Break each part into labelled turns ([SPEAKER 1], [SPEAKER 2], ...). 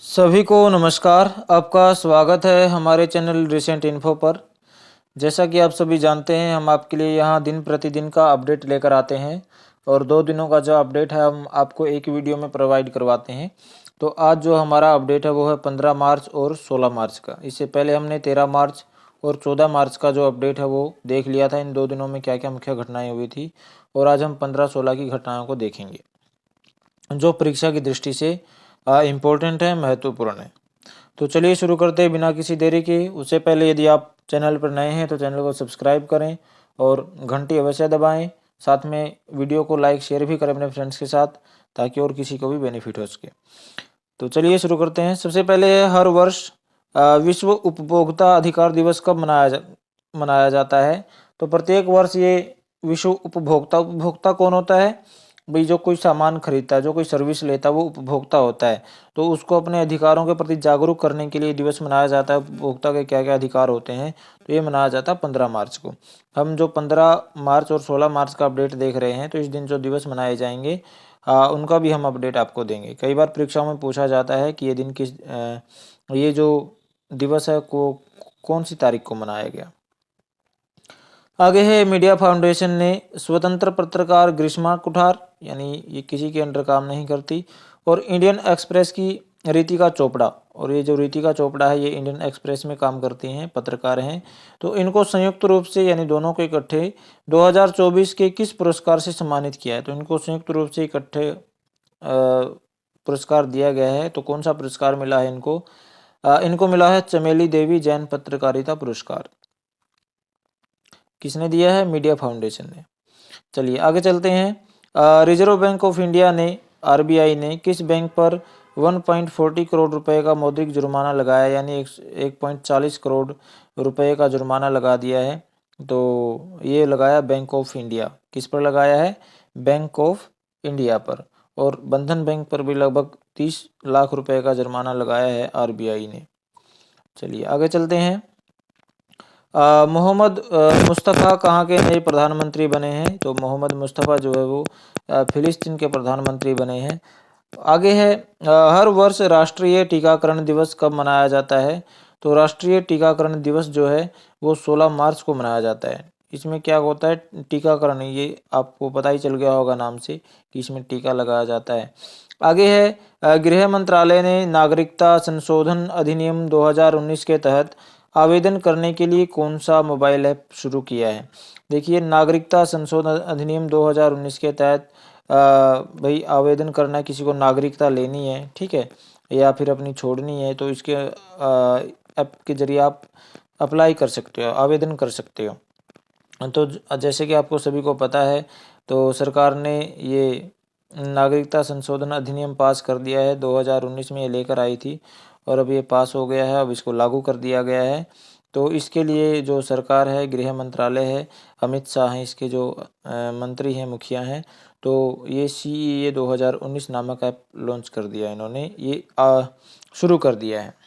[SPEAKER 1] सभी को नमस्कार। आपका स्वागत है हमारे चैनल रिसेंट इन्फो पर। जैसा कि आप सभी जानते हैं, हम आपके लिए यहाँ दिन प्रतिदिन का अपडेट लेकर आते हैं और 2 दिनों का जो अपडेट है हम आपको एक वीडियो में प्रोवाइड करवाते हैं। तो आज जो हमारा अपडेट है वो है 15 मार्च और 16 मार्च का। इससे पहले हमने 13 मार्च और 14 मार्च का जो अपडेट है वो देख लिया था, इन 2 दिनों में क्या क्या मुख्य घटनाएं हुई थी। और आज हम 15-16 की घटनाओं को देखेंगे जो परीक्षा की दृष्टि से इम्पोर्टेंट है, महत्वपूर्ण है। तो चलिए शुरू करते हैं बिना किसी देरी के। उससे पहले यदि आप चैनल पर नए हैं तो चैनल को सब्सक्राइब करें और घंटी अवश्य दबाएं। साथ में वीडियो को लाइक शेयर भी करें अपने फ्रेंड्स के साथ, ताकि और किसी को भी बेनिफिट हो सके। तो चलिए शुरू करते हैं। सबसे पहले हर वर्ष विश्व उपभोक्ता अधिकार दिवस कब मनाया जाता है। तो प्रत्येक वर्ष ये विश्व उपभोक्ता कौन होता है भाई? जो कोई सामान खरीदता है, जो कोई सर्विस लेता है, वो उपभोक्ता होता है। तो उसको अपने अधिकारों के प्रति जागरूक करने के लिए दिवस मनाया जाता है। उपभोक्ता के क्या क्या अधिकार होते हैं, तो ये मनाया जाता है 15 मार्च को। हम जो 15 मार्च और 16 मार्च का अपडेट देख रहे हैं, तो इस दिन जो दिवस मनाए जाएंगे उनका भी हम अपडेट आपको देंगे। कई बार परीक्षाओं में पूछा जाता है कि ये दिन ये जो दिवस है को कौन सी तारीख को मनाया गया। आगे है, मीडिया फाउंडेशन ने स्वतंत्र पत्रकार ग्रीष्मा कुठार, यानी ये किसी के अंडर काम नहीं करती, और इंडियन एक्सप्रेस की रितिका चोपड़ा, और ये जो रितिका चोपड़ा है ये इंडियन एक्सप्रेस में काम करती हैं, पत्रकार हैं। तो इनको संयुक्त रूप से, यानी दोनों को इकट्ठे 2024 के किस पुरस्कार से सम्मानित किया है। तो इनको संयुक्त रूप से इकट्ठे पुरस्कार दिया गया है। तो कौन सा पुरस्कार मिला है इनको? इनको मिला है चमेली देवी जैन पत्रकारिता पुरस्कार। किसने दिया है? मीडिया फाउंडेशन ने। चलिए आगे चलते हैं। रिजर्व बैंक ऑफ इंडिया ने, आरबीआई ने किस बैंक पर 1.40 करोड़ रुपए का मौद्रिक जुर्माना लगाया, यानी 1.40 करोड़ रुपए का जुर्माना लगा दिया है। तो ये लगाया बैंक ऑफ इंडिया। किस पर लगाया है? बैंक ऑफ इंडिया पर। और बंधन बैंक पर भी लगभग 30 लाख रुपए का जुर्माना लगाया है आरबीआई ने। चलिए आगे चलते हैं। मोहम्मद मुस्तफ़ा कहाँ के नए प्रधानमंत्री बने हैं। तो मोहम्मद मुस्तफ़ा जो है वो फिलिस्तीन के प्रधानमंत्री बने हैं। आगे है, हर वर्ष राष्ट्रीय टीकाकरण दिवस कब मनाया जाता है। तो राष्ट्रीय टीकाकरण दिवस जो है वो 16 मार्च को मनाया जाता है। इसमें क्या होता है? टीकाकरण, ये आपको पता ही चल गया होगा नाम से कि इसमें टीका लगाया जाता है। आगे है, गृह मंत्रालय ने नागरिकता संशोधन अधिनियम 2019 के तहत आवेदन करने के लिए कौन सा मोबाइल ऐप शुरू किया है। देखिए, नागरिकता संशोधन अधिनियम 2019 के तहत भाई आवेदन करना है, किसी को नागरिकता लेनी है, ठीक है, या फिर अपनी छोड़नी है, तो इसके ऐप के जरिए आप अप्लाई कर सकते हो, आवेदन कर सकते हो। तो जैसे कि आपको सभी को पता है, तो सरकार ने ये नागरिकता संशोधन अधिनियम पास कर दिया है। 2019 में ये लेकर आई थी और अब ये पास हो गया है, अब इसको लागू कर दिया गया है। तो इसके लिए जो सरकार है, गृह मंत्रालय है, अमित शाह हैं इसके जो मंत्री हैं, मुखिया हैं, तो ये CEA 2019 नामक ऐप लॉन्च कर दिया है इन्होंने, ये शुरू कर दिया है।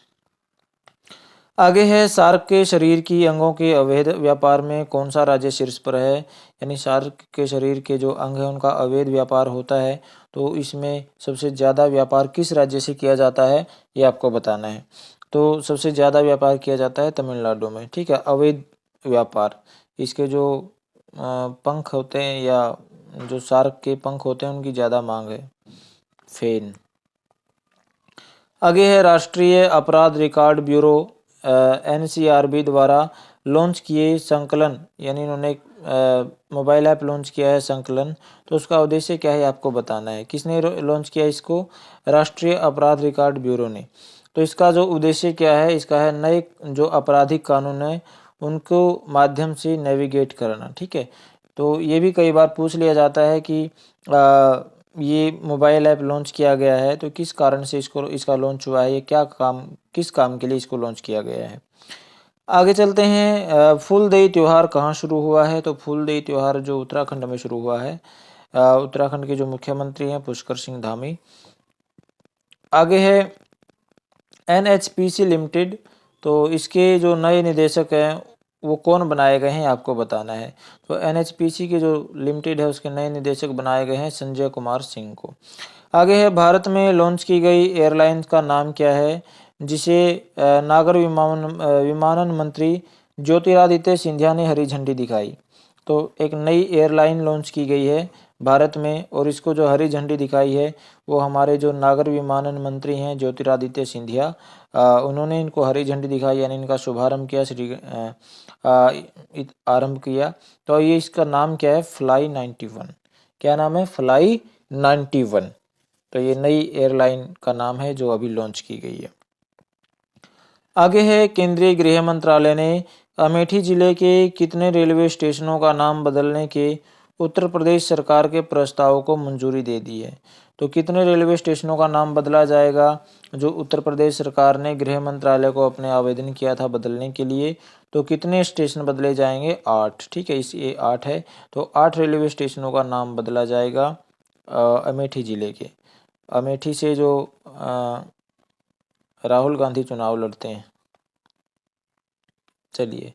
[SPEAKER 1] आगे है, शार्क के शरीर की अंगों के अवैध व्यापार में कौन सा राज्य शीर्ष पर है। यानी शार्क के शरीर के जो अंग है उनका अवैध व्यापार होता है, तो इसमें सबसे ज़्यादा व्यापार किस राज्य से किया जाता है, ये आपको बताना है। तो सबसे ज़्यादा व्यापार किया जाता है तमिलनाडु में, ठीक है, अवैध व्यापार। इसके जो पंख होते हैं, या जो शार्क के पंख होते हैं, उनकी ज़्यादा मांग है, फेन। आगे है, राष्ट्रीय अपराध रिकॉर्ड ब्यूरो NCRB द्वारा लॉन्च किए संकलन, यानी इन्होंने एक मोबाइल ऐप लॉन्च किया है संकलन। तो उसका उद्देश्य क्या है आपको बताना है। किसने लॉन्च किया इसको? राष्ट्रीय अपराध रिकॉर्ड ब्यूरो ने। तो इसका जो उद्देश्य क्या है, इसका है नए जो आपराधिक कानून है उनको माध्यम से नेविगेट करना, ठीक है। तो ये भी कई बार पूछ लिया जाता है कि ये मोबाइल ऐप लॉन्च किया गया है तो किस कारण से इसका लॉन्च हुआ है, ये किस काम के लिए इसको लॉन्च किया गया है। आगे चलते हैं। फूलदेई त्यौहार कहाँ शुरू हुआ है। तो फूलदेई त्यौहार जो उत्तराखंड में शुरू हुआ है। उत्तराखंड के जो मुख्यमंत्री हैं पुष्कर सिंह धामी। आगे है, NHPC लिमिटेड, तो इसके जो नए निदेशक हैं वो कौन बनाए गए हैं आपको बताना है। तो NHPC के जो लिमिटेड है उसके नए निदेशक बनाए गए हैं संजय कुमार सिंह को। आगे है, भारत में लॉन्च की गई एयरलाइंस का नाम क्या है, जिसे नागर विमानन मंत्री ज्योतिरादित्य सिंधिया ने हरी झंडी दिखाई। तो एक नई एयरलाइन लॉन्च की गई है भारत में और इसको जो हरी झंडी दिखाई है वो हमारे जो नागर विमानन मंत्री हैं ज्योतिरादित्य सिंधिया, उन्होंने इनको हरी झंडी दिखाई यानी इनका शुभारंभ किया, आरंभ किया। तो ये इसका नाम क्या है, फ्लाई 91। क्या नाम है, फ्लाई 91। तो ये नई एयरलाइन का नाम है जो अभी लॉन्च की गई है। आगे है, केंद्रीय गृह मंत्रालय ने अमेठी जिले के कितने रेलवे स्टेशनों का नाम बदलने के उत्तर प्रदेश सरकार के प्रस्ताव को मंजूरी दे दी है। तो कितने रेलवे स्टेशनों का नाम बदला जाएगा, जो उत्तर प्रदेश सरकार ने गृह मंत्रालय को अपने आवेदन किया था बदलने के लिए, तो कितने स्टेशन बदले जाएंगे, 8। ठीक है, ये 8 है। तो 8 रेलवे स्टेशनों का नाम बदला जाएगा अमेठी जिले के। अमेठी से जो राहुल गांधी चुनाव लड़ते हैं। चलिए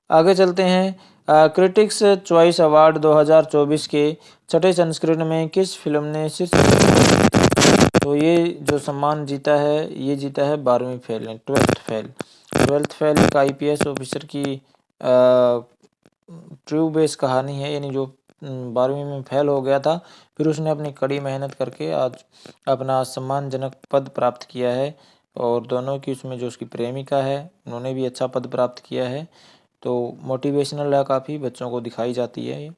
[SPEAKER 1] आगे चलते हैं। क्रिटिक्स चॉइस अवार्ड 2024 के छठे संस्करण में किस फिल्म ने शीर्ष, तो ये जो सम्मान जीता है ये जीता है 12वीं फेल ने, 12th फेल एक IPS ऑफिसर की ट्रू बेस कहानी है, यानी जो 12वीं में फेल हो गया था फिर उसने अपनी कड़ी मेहनत करके आज अपना सम्मानजनक पद प्राप्त किया है। और दोनों की उसमें जो उसकी प्रेमिका है उन्होंने भी अच्छा पद प्राप्त किया है। तो मोटिवेशनल है, काफ़ी बच्चों को दिखाई जाती है ये।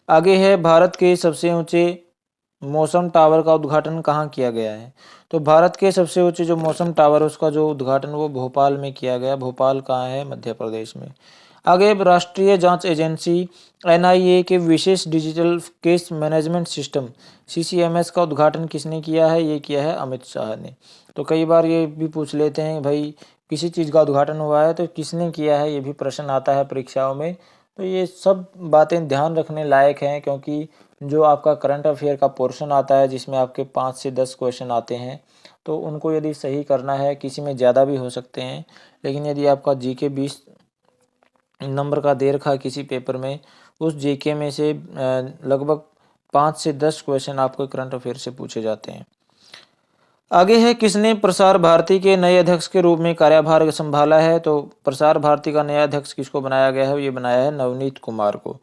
[SPEAKER 1] आगे है, भारत के सबसे ऊंचे मौसम टावर का उद्घाटन कहाँ किया गया है। तो भारत के सबसे ऊंचे जो मौसम टावर उसका जो उद्घाटन वो भोपाल में किया गया। भोपाल कहाँ है, मध्य प्रदेश में। आगे, राष्ट्रीय जांच एजेंसी NIA के विशेष digital case management system CCMS का उद्घाटन किसने किया है, ये किया है अमित शाह ने। तो कई बार ये भी पूछ लेते हैं भाई किसी चीज़ का उद्घाटन हुआ है तो किसने किया है, ये भी प्रश्न आता है परीक्षाओं में। तो ये सब बातें ध्यान रखने लायक हैं, क्योंकि जो आपका करंट अफेयर का पोर्शन आता है जिसमें आपके 5 से 10 क्वेश्चन आते हैं, तो उनको यदि सही करना है, किसी में ज़्यादा भी हो सकते हैं, लेकिन यदि आपका GK 20 नंबर का दे रखा है किसी पेपर में, उस GK में से लगभग 5 से 10 क्वेश्चन आपको करंट अफेयर से पूछे जाते हैं। आगे है, किसने प्रसार भारती के नए अध्यक्ष के रूप में कार्यभार संभाला है। तो प्रसार भारती का नया अध्यक्ष किसको बनाया गया है, ये बनाया है नवनीत कुमार को।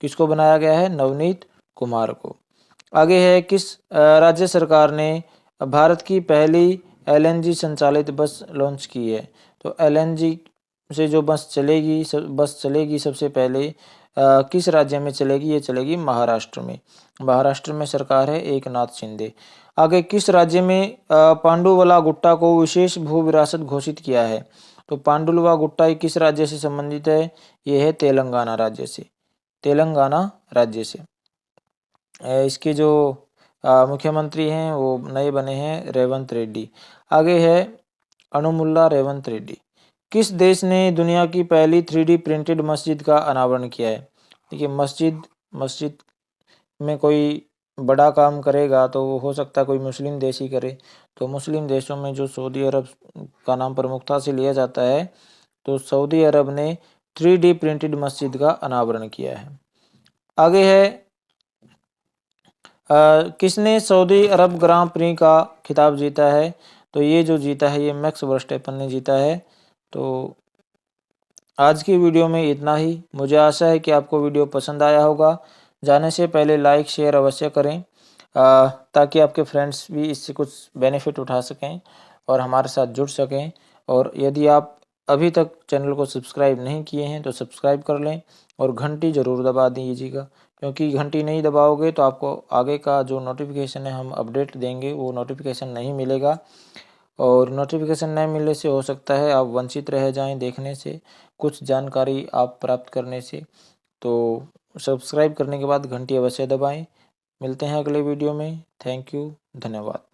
[SPEAKER 1] किसको बनाया गया है, नवनीत कुमार को। आगे है, किस राज्य सरकार ने भारत की पहली LNG संचालित बस लॉन्च की है। तो LNG से जो बस चलेगी सबसे पहले किस राज्य में चलेगी, ये चलेगी महाराष्ट्र में। महाराष्ट्र में सरकार है एकनाथ शिंदे। आगे, किस राज्य में पांडुवला गुट्टा को विशेष भू विरासत घोषित किया है। तो पांडुलवा गुट्टा किस राज्य से संबंधित है, ये है तेलंगाना राज्य से। तेलंगाना राज्य से। इसके जो मुख्यमंत्री हैं वो नए बने हैं रेवंत रेड्डी। आगे है, अनुमुल्ला रेवंत रेड्डी। किस देश ने दुनिया की पहली 3D प्रिंटेड मस्जिद का अनावरण किया है। देखिए, मस्जिद में कोई बड़ा काम करेगा तो वो हो सकता है कोई मुस्लिम देश ही करे। तो मुस्लिम देशों में जो सऊदी अरब का नाम प्रमुखता से लिया जाता है, तो सऊदी अरब ने 3D प्रिंटेड मस्जिद का अनावरण किया है। आगे है, किसने सऊदी अरब ग्रां प्री का खिताब जीता है। तो ये जो जीता है ये मैक्स वर्स्टेपन ने जीता है। तो आज की वीडियो में इतना ही। मुझे आशा है कि आपको वीडियो पसंद आया होगा। जाने से पहले लाइक शेयर अवश्य करें ताकि आपके फ्रेंड्स भी इससे कुछ बेनिफिट उठा सकें और हमारे साथ जुड़ सकें। और यदि आप अभी तक चैनल को सब्सक्राइब नहीं किए हैं तो सब्सक्राइब कर लें और घंटी ज़रूर दबा दीजिएगा, क्योंकि घंटी नहीं दबाओगे तो आपको आगे का जो नोटिफिकेशन है हम अपडेट देंगे वो नोटिफिकेशन नहीं मिलेगा। और नोटिफिकेशन नहीं मिलने से हो सकता है आप वंचित रह जाएं देखने से, कुछ जानकारी आप प्राप्त करने से। तो सब्सक्राइब करने के बाद घंटी अवश्य दबाएं। मिलते हैं अगले वीडियो में। थैंक यू, धन्यवाद।